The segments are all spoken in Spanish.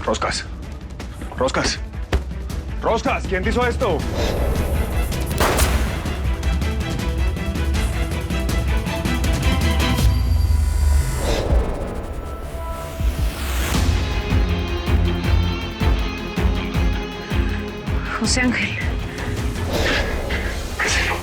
Roscas. Roscas. Roscas, ¿quién te hizo esto? José Ángel. ¿Qué es eso?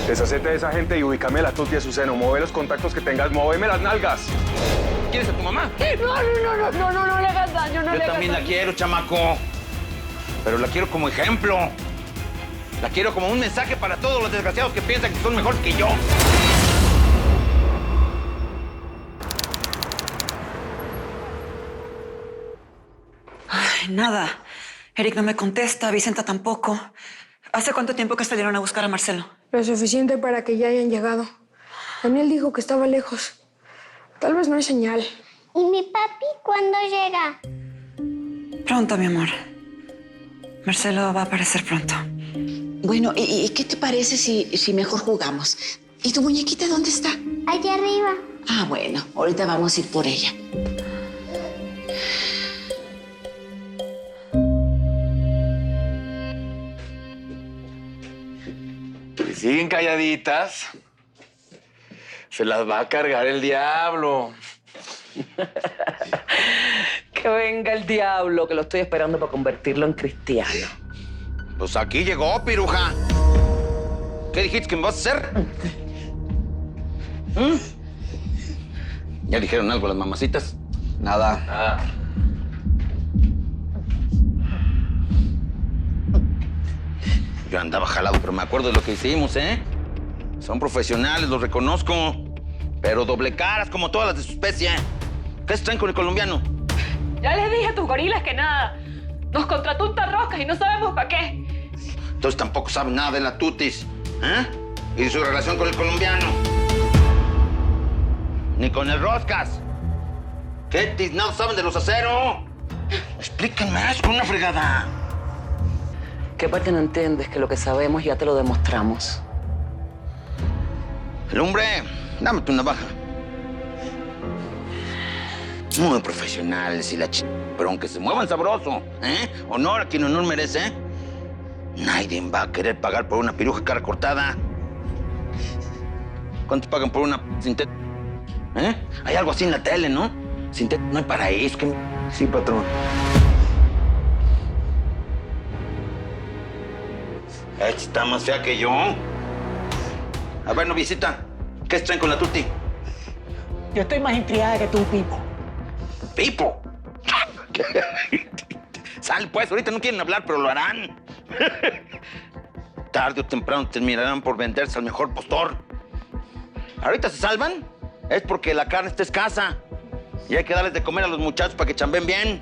Deshacete de esa gente y ubícame la tuti a su seno. Mueve los contactos que tengas, muéveme las nalgas. ¿Quieres a tu mamá? No le hagas daño, no Yo le hagas también la daño. quiero, chamaco. Pero la quiero como ejemplo. La quiero como un mensaje para todos los desgraciados que piensan que son mejor que yo. Ay, nada. Eric no me contesta, Vicenta tampoco. ¿Hace cuánto tiempo que salieron a buscar a Marcelo? Lo suficiente para que ya hayan llegado. Daniel dijo que estaba lejos. Tal vez no hay señal. ¿Y mi papi cuándo llega? Pronto, mi amor. Marcelo va a aparecer pronto. Bueno, ¿y qué te parece si mejor jugamos? ¿Y tu muñequita dónde está? Allá arriba. Ah, bueno, ahorita vamos a ir por ella. Si siguen calladitas, se las va a cargar el diablo. Que venga el diablo, que lo estoy esperando para convertirlo en cristiano. Pues aquí llegó, piruja. ¿Qué dijiste que me vas a hacer? ¿Ya dijeron algo las mamacitas? Nada. Yo andaba jalado, pero me acuerdo de lo que hicimos, ¿eh? Son profesionales, los reconozco. Pero doble caras, como todas las de su especie. ¿Qué se traen con el colombiano? Ya les dije a tus gorilas que nada. Nos contrató un Roscas y no sabemos para qué. Entonces tampoco saben nada de la tutis, ¿eh? Y de su relación con el colombiano. Ni con el Roscas. ¿Qué tiznados saben de los aceros? Explíquenme eso, una fregada. ¿Qué parte no entiendes? Que lo que sabemos ya te lo demostramos. El hombre, dame tu navaja. Muy profesionales y la pero aunque se muevan sabroso, ¿eh? Honor a quien honor merece. Nadie va a querer pagar por una piruja cara cortada. ¿Cuánto pagan por una sintética? ¿Eh? Hay algo así en la tele, ¿no? Sintética no hay paraíso. ¿Qué? Sí, patrón. Esta está más fea que yo. A ver, noviecita, ¿qué traen con la tuti? Yo estoy más intrigada que tú, Pipo. ¡Pipo! Sal, pues, ahorita no quieren hablar, pero lo harán. Tarde o temprano terminarán por venderse al mejor postor. Ahorita se salvan, es porque la carne está escasa. Y hay que darles de comer a los muchachos para que chambeen bien.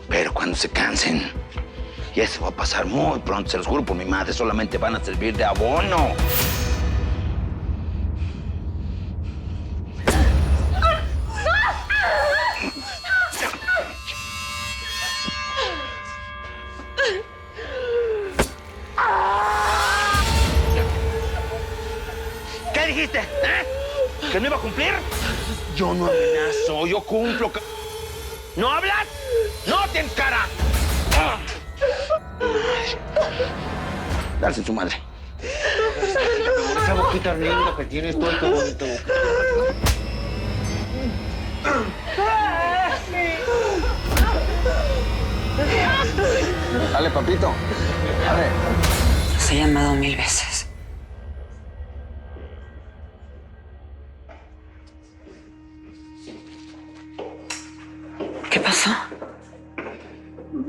Pero cuando se cansen, y eso va a pasar muy pronto, se los juro por mi madre, solamente van a servir de abono. ¿Qué dijiste? ¿Eh? ¿Que no iba a cumplir? Yo no amenazo, yo cumplo. ¿No hablas? ¡No tienes cara! Darse en su madre. Esa boquita linda que tienes, todo qué bonito. Dale, papito. Dale. Nos he llamado 1000 veces. ¿Qué pasó?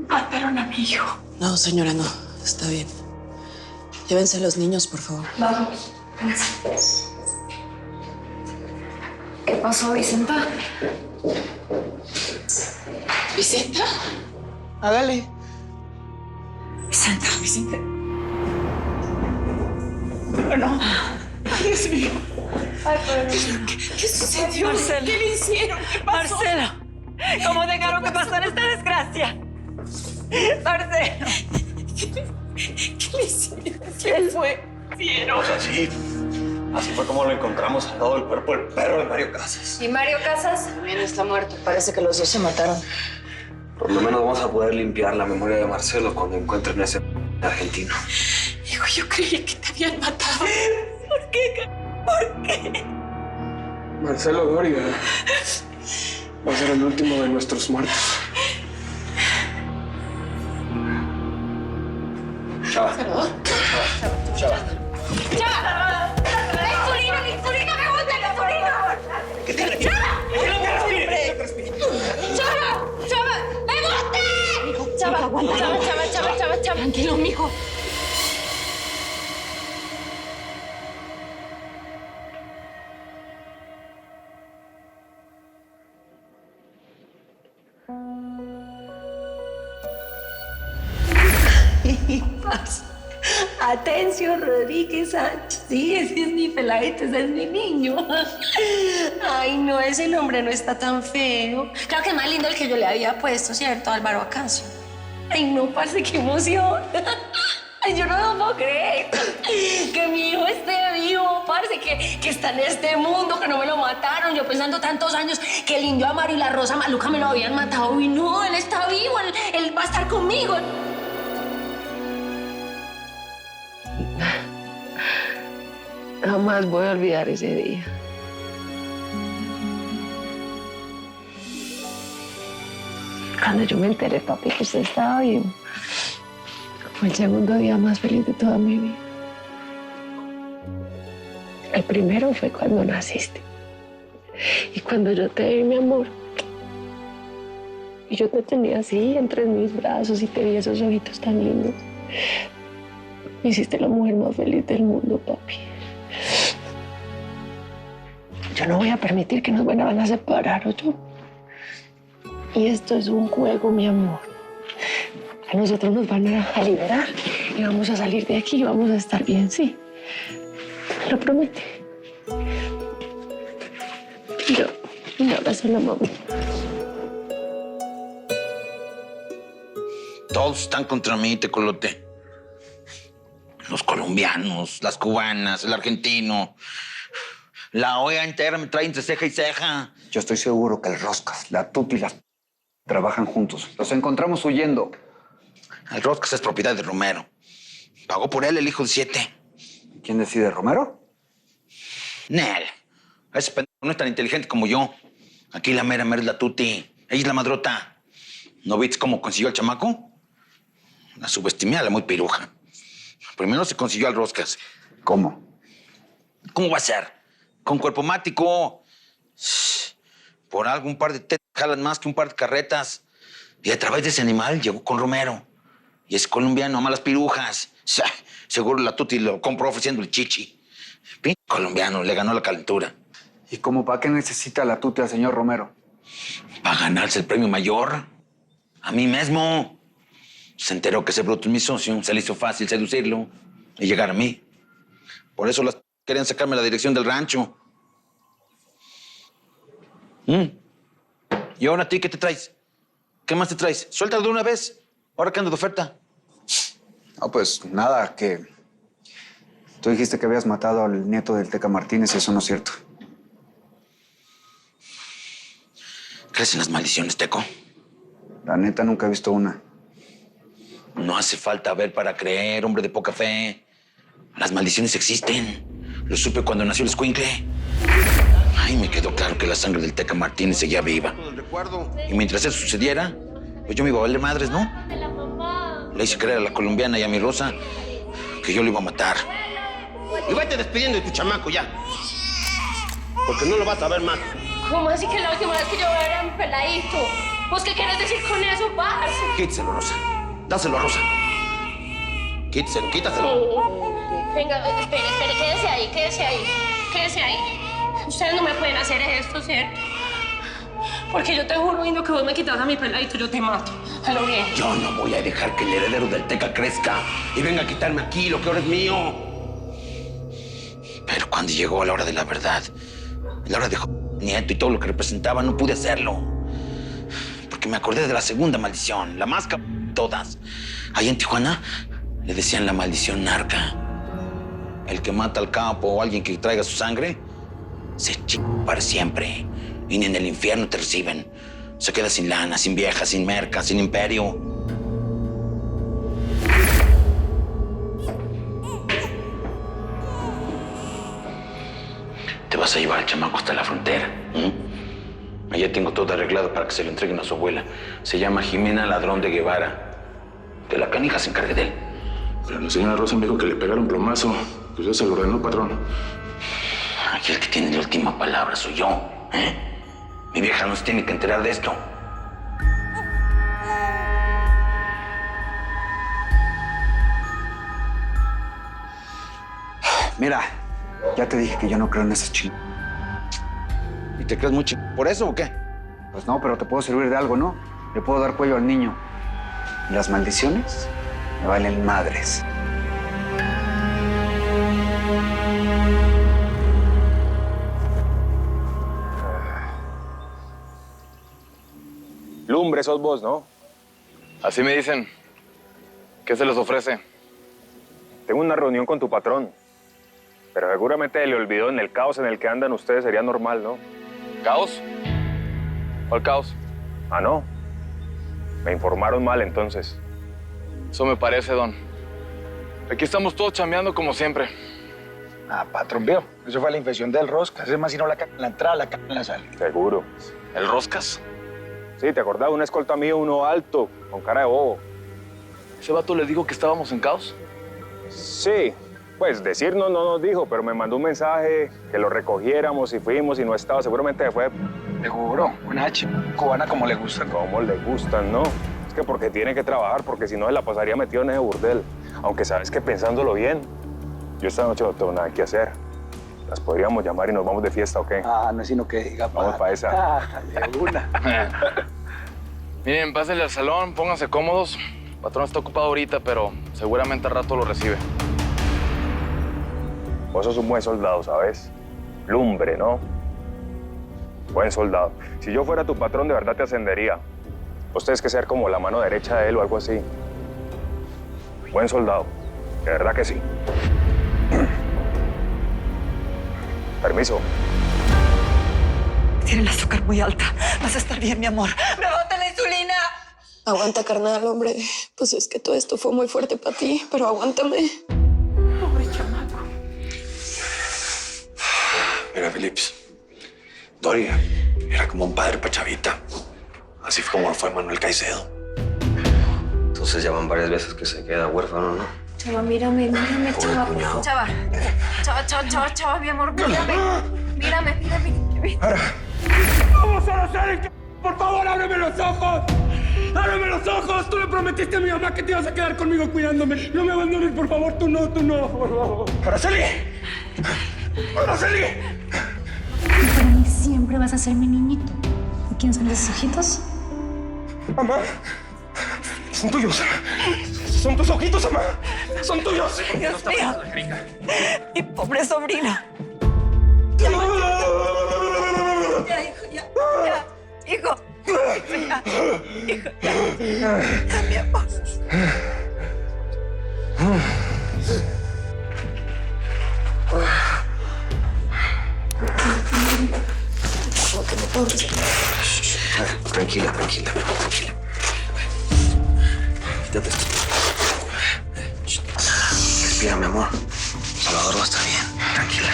Mataron a mi hijo. No, señora, no. Está bien. Llévense a los niños, por favor. Vamos. ¿Qué pasó, Vicenta? ¿Vicenta? Hágale. Vicenta. Vicenta. No. Ay, Dios mío. Ay, pero... ¿Qué sucedió? Marcelo. ¿Qué le hicieron? ¿Qué pasó? Marcelo, ¿cómo dejaron que pasara esta desgracia? Marcelo. ¿Qué le hicieron? ¿Quién fue? ¿Vieron? Sí. Así fue como lo encontramos al lado del cuerpo del perro de Mario Casas. ¿Y Mario Casas? También está muerto. Parece que los dos se mataron. Por lo menos vamos a poder limpiar la memoria de Marcelo cuando encuentren ese argentino. Hijo, yo creía que te habían matado. ¿Por qué? ¿Por qué? Marcelo Doria va a ser el último de nuestros muertos. Chava. Chava. ¡Chava! ¡La insulina me gusta, la insulina! ¿Qué te ¡Chava! ¡Chava! ¡Me gusta! ¡Chava! Tranquilo, mijo. Atencio, Rodríguez Sánchez. Sí, ese es mi peladito, ese es mi niño. Ay, no, ese nombre no está tan feo. Claro que es más lindo el que yo le había puesto, ¿cierto? Álvaro Acancio. Ay, no, parce, qué emoción. Ay, yo no lo puedo creer. Que mi hijo esté vivo, parce, que está en este mundo, que no me lo mataron. Yo pensando tantos años que el indio Amaro y la Rosa Maluca me lo habían matado. Y no, él está vivo, él va a estar conmigo. Jamás voy a olvidar ese día. Cuando yo me enteré, papi, que usted estaba vivo, fue el segundo día más feliz de toda mi vida. El primero fue cuando naciste. Y cuando yo te vi, mi amor, y yo te tenía así entre mis brazos y te vi esos ojitos tan lindos. Me hiciste la mujer más feliz del mundo, papi. Yo no voy a permitir que nos van a separar, ¿o yo? Y esto es un juego, mi amor. A nosotros nos van a liberar y vamos a salir de aquí y vamos a estar bien, ¿sí? ¿Lo promete? Yo, un abrazo a la mamá. Todos están contra mí, tecolote. Los colombianos, las cubanas, el argentino. La OEA entera me trae entre ceja y ceja. Yo estoy seguro que el Roscas, la Tuti y las trabajan juntos. Los encontramos huyendo. El Roscas es propiedad de Romero. Pagó por él el hijo de 7. ¿Quién decide, Romero? Nel. Ese pendejo no es tan inteligente como yo. Aquí la mera es la Tuti. Ella es la madrota. ¿No viste cómo consiguió al chamaco? La subestimé a la muy piruja. Primero se consiguió al Roscas. ¿Cómo? ¿Cómo va a ser? Con cuerpo mático. Por algo, un par de tetas jalan más que un par de carretas. Y a través de ese animal llegó con Romero. Y es colombiano, ama las pirujas. Seguro la Tuti lo compró ofreciéndole chichi. Pinche colombiano, le ganó la calentura. ¿Y cómo para qué necesita la Tuti al señor Romero? Para ganarse el premio mayor. A mí mismo. Se enteró que ese bruto es mi socio. Se le hizo fácil seducirlo y llegar a mí. Por eso las querían sacarme la dirección del rancho. ¿Y ahora a ti qué te traes? ¿Qué más te traes? Suéltalo de una vez. Ahora que ando de oferta. No, pues nada, que... Tú dijiste que habías matado al nieto del Teca Martínez y eso no es cierto. ¿Crees en las maldiciones, Teco? La neta, nunca he visto una. No hace falta ver para creer, hombre de poca fe. Las maldiciones existen. Lo supe cuando nació el escuincle. Ay, me quedó claro que la sangre del Teca Martínez seguía viva. Y mientras eso sucediera, pues yo me iba a valer madres, ¿no? Le hice creer a la colombiana y a mi Rosa que yo lo iba a matar. Y vete despidiendo de tu chamaco ya. Porque no lo vas a ver más. ¿Cómo así que la última vez que yo era un peladito? ¿Vos qué quieres decir con eso, parce? Quíteselo, Rosa. Dáselo a Rosa. Quíteselo, quítaselo. Venga, espere, quédese ahí. Ustedes no me pueden hacer esto, ¿cierto? Porque yo te juro, Indio, que vos me quitas a mi peladito, yo te mato. A lo bien. Yo no voy a dejar que el heredero del Teca crezca y venga a quitarme aquí lo que ahora es mío. Pero cuando llegó la hora de la verdad, la hora de nieto y todo lo que representaba, no pude hacerlo. Porque me acordé de la segunda maldición, la más de todas. Ahí en Tijuana le decían la maldición narca. el que mata al capo o alguien que traiga su sangre, se chinga para siempre. Y ni en el infierno te reciben. Se queda sin lana, sin vieja, sin merca, sin imperio. Te vas a llevar al chamaco hasta la frontera. Allá tengo todo arreglado para que se lo entreguen a su abuela. Se llama Jimena Ladrón de Guevara. Que la canija se encargue de él. Pero la señora Rosa me dijo que le pegaron plomazo. Pues ya se lo ordenó, patrón. Aquí el que tiene la última palabra soy yo. Mi vieja no se tiene que enterar de esto. Mira, ya te dije que yo no creo en esas chingadas. ¿Y te crees muy por eso o qué? Pues no, pero te puedo servir de algo, ¿no? Le puedo dar cuello al niño. Y las maldiciones me valen madres. Lumbre sos vos, ¿no? Así me dicen. ¿Qué se les ofrece? Tengo una reunión con tu patrón. Pero seguramente le olvidó en el caos en el que andan ustedes. Sería normal, ¿no? ¿Caos? ¿Cuál caos? Ah, ¿no? Me informaron mal, entonces. Eso me parece, don. Aquí estamos todos chambeando como siempre. Ah, patrón, veo. Eso fue la infección del rosca. Ese más si no la caga en la entrada, la caga en la salida. Seguro. ¿El roscas? Sí, ¿te acordás? Un escolta mío, uno alto, con cara de bobo. ¿Ese vato le dijo que estábamos en caos? Sí. Pues decirnos no nos dijo, pero me mandó un mensaje que lo recogiéramos y fuimos y no estaba. Seguramente fue. Seguro. Una cubana como le gusta. Como le gustan, ¿no? Es que porque tiene que trabajar, porque si no se la pasaría metido en ese burdel. Aunque sabes que pensándolo bien, yo esta noche no tengo nada que hacer. Las podríamos llamar y nos vamos de fiesta, ¿o qué? Ah, no es sino que diga. Vamos para esa. Ah, de una. Miren, pásenle al salón, pónganse cómodos. El patrón está ocupado ahorita, pero seguramente al rato lo recibe. Vos sos un buen soldado, ¿sabes? Lumbre, ¿no? Buen soldado. Si yo fuera tu patrón, de verdad te ascendería. Vos tenés que ser como la mano derecha de él o algo así. Buen soldado. De verdad que sí. Permiso. Tiene el azúcar muy alta. Vas a estar bien, mi amor. ¡Rebota la insulina! Aguanta, carnal, hombre. Pues es que todo esto fue muy fuerte para ti, pero aguántame. Pobre chamaco. Mira, Phillips, Doria era como un padre para Chavita. Así fue como fue Manuel Caicedo. Entonces ya van varias veces que se queda huérfano, ¿no? Chava, mírame, Chava. Chava, mi amor, mírame. ¡Vamos a hacer! ¡Por favor, ábreme los ojos! ¡Ábreme los ojos! Tú le prometiste a mi mamá que te ibas a quedar conmigo cuidándome. No me abandones, por favor. Tú no, por favor. ¡Araceli! ¡Araceli! Para mí siempre vas a ser mi niñito. ¿De quién son esos ojitos? Mamá, son tuyos. Son tus ojitos, mamá. Son tuyos. Dios mío. Mi pobre sobrina. Ya, Hijo. Ya, mi amor. Tranquila. Quítate esto. Respira, mi amor. Salvador va a estar bien. Tranquila.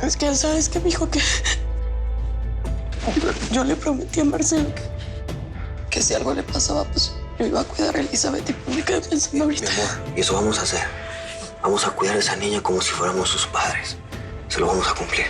Es que él sabes que me dijo que... Yo le prometí a Marcelo que si algo le pasaba, pues yo iba a cuidar a Elizabeth y me quedé pensando ahorita. Mi amor, y eso vamos a hacer. Vamos a cuidar a esa niña como si fuéramos sus padres. Se lo vamos a cumplir.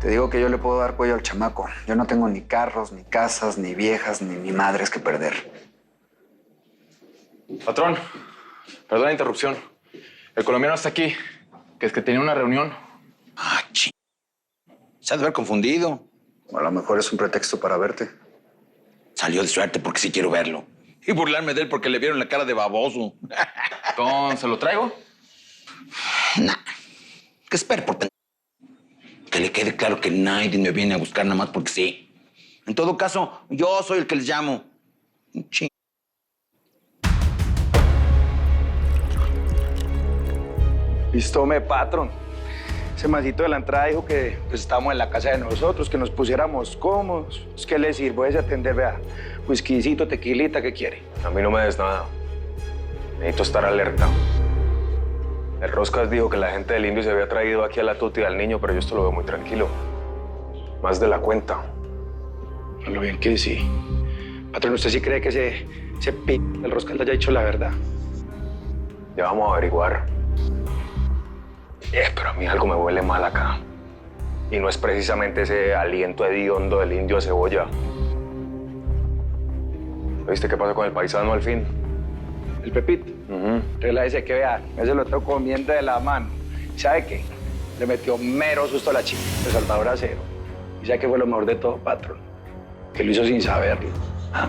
Te digo que yo le puedo dar cuello al chamaco. Yo no tengo ni carros, ni casas, ni viejas, ni madres que perder. Patrón, perdón la interrupción. El colombiano está aquí, que es que tenía una reunión. Ah, ching. Se ha de haber confundido. A lo mejor es un pretexto para verte. Salió de suerte porque sí quiero verlo. Y burlarme de él porque le vieron la cara de baboso. ¿Se lo traigo? Nah. Que espere por que le quede claro que nadie me viene a buscar nada más porque sí. En todo caso, yo soy el que les llamo. Listo, patrón. Ese mancito de la entrada dijo que pues, estábamos en la casa de nosotros, que nos pusiéramos cómodos. Es que le sirvo ese atender, vea. Whiskycito, tequilita, ¿qué quiere? A mí no me des nada. Necesito estar alerta. El Roscas dijo que la gente del Indio se había traído aquí a la tuti al niño, pero yo esto lo veo muy tranquilo. Más de la cuenta. A lo bien que sí. Patrón, ¿usted sí cree que ese del Roscas le haya dicho la verdad? Ya vamos a averiguar. Pero a mí algo me huele mal acá. Y no es precisamente ese aliento hediondo del indio de cebolla. ¿Viste qué pasó con el paisano al fin? El Pepito. Relájese que vea, ese lo tengo comiendo de la mano. ¿Sabe qué? Le metió mero susto a la chica de Salvador Acero. ¿Y sabe qué fue lo mejor de todo, patrón? Que lo hizo sin saberlo.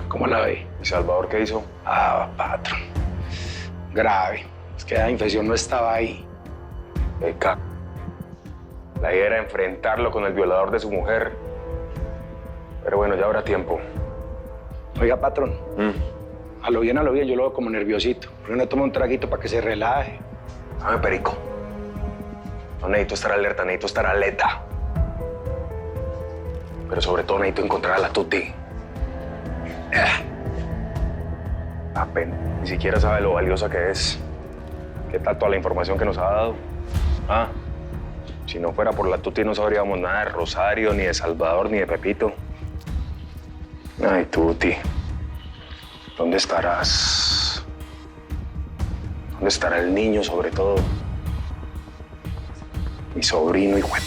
¿Cómo la ve? ¿Y Salvador qué hizo? Patrón. Grave. Es que la infección no estaba ahí. La idea era enfrentarlo con el violador de su mujer. Pero bueno, ya habrá tiempo. Oiga, patrón. A lo bien, yo lo veo como nerviosito. Pero no toma un traguito para que se relaje. Dame perico. No necesito estar alerta, necesito estar alerta. Pero sobre todo necesito encontrar a la tuti. Apenas. Ni siquiera sabe lo valiosa que es. ¿Qué tal toda la información que nos ha dado? Si no fuera por la tuti no sabríamos nada de Rosario, ni de Salvador, ni de Pepito. Ay, tuti. ¿Dónde estarás? ¿Dónde estará el niño, sobre todo? Mi sobrino, hijo de...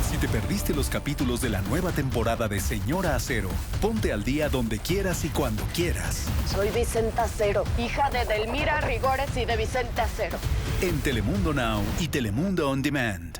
Si te perdiste los capítulos de la nueva temporada de Señora Acero, ponte al día donde quieras y cuando quieras. Soy Vicenta Acero, hija de Delmira Rigores y de Vicente Acero. En Telemundo Now y Telemundo On Demand.